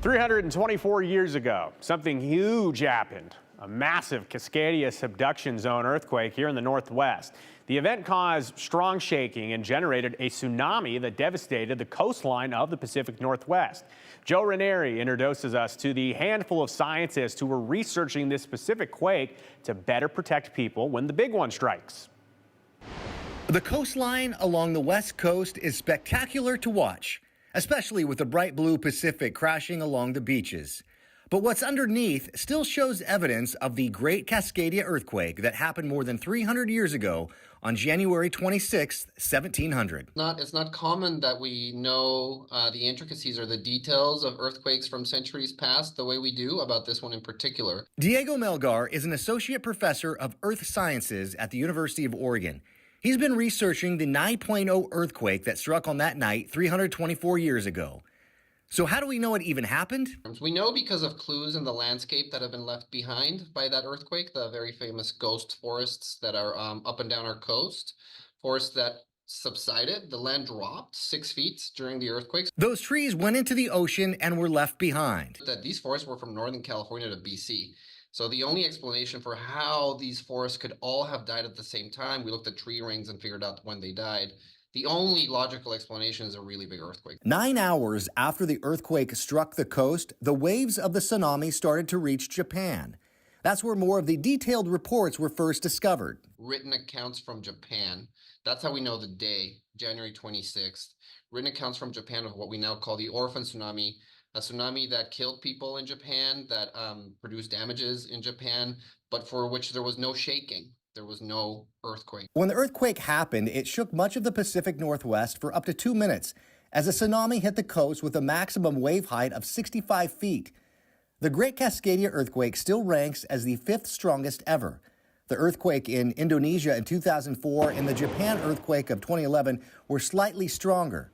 324 years ago, something huge happened. A massive Cascadia subduction zone earthquake here in the Northwest. The event caused strong shaking and generated a tsunami that devastated the coastline of the Pacific Northwest. Joe Ranieri introduces us to the handful of scientists who were researching this specific quake to better protect people when the big one strikes. The coastline along the West Coast is spectacular to watch, especially with the bright blue Pacific crashing along the beaches. But what's underneath still shows evidence of the Great Cascadia earthquake that happened more than 300 years ago on January 26, 1700. It's not common that we know the intricacies or the details of earthquakes from centuries past the way we do about this one in particular. Diego Melgar is an associate professor of earth sciences at the University of Oregon. He's been researching the 9.0 earthquake that struck on that night 324 years ago. So how do we know it even happened? We know because of clues in the landscape that have been left behind by that earthquake, the very famous ghost forests that are up and down our coast, forests that subsided. The land dropped 6 feet during the earthquakes. Those trees went into the ocean and were left behind. That these forests were from Northern California to BC. So the only explanation for how these forests could all have died at the same time, we looked at tree rings and figured out when they died. The only logical explanation is a really big earthquake. 9 hours after the earthquake struck the coast, the waves of the tsunami started to reach Japan. That's where more of the detailed reports were first discovered. Written accounts from Japan. That's how we know the day, January 26th. Written accounts from Japan of what we now call the orphan tsunami, a tsunami that killed people in Japan, that produced damages in Japan, but for which there was no shaking. There was no earthquake. When the earthquake happened, it shook much of the Pacific Northwest for up to 2 minutes as a tsunami hit the coast with a maximum wave height of 65 feet. The Great Cascadia earthquake still ranks as the 5th strongest ever. The earthquake in Indonesia in 2004 and the Japan earthquake of 2011 were slightly stronger.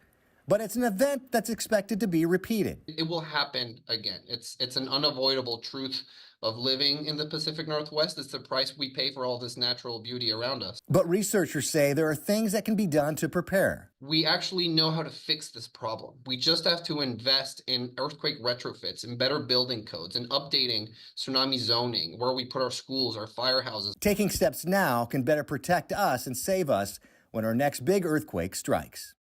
But it's an event that's expected to be repeated. It will happen again. It's an unavoidable truth of living in the Pacific Northwest. It's the price we pay for all this natural beauty around us. But researchers say there are things that can be done to prepare. We actually know how to fix this problem. We just have to invest in earthquake retrofits, in better building codes, in updating tsunami zoning, where we put our schools, our firehouses. Taking steps now can better protect us and save us when our next big earthquake strikes.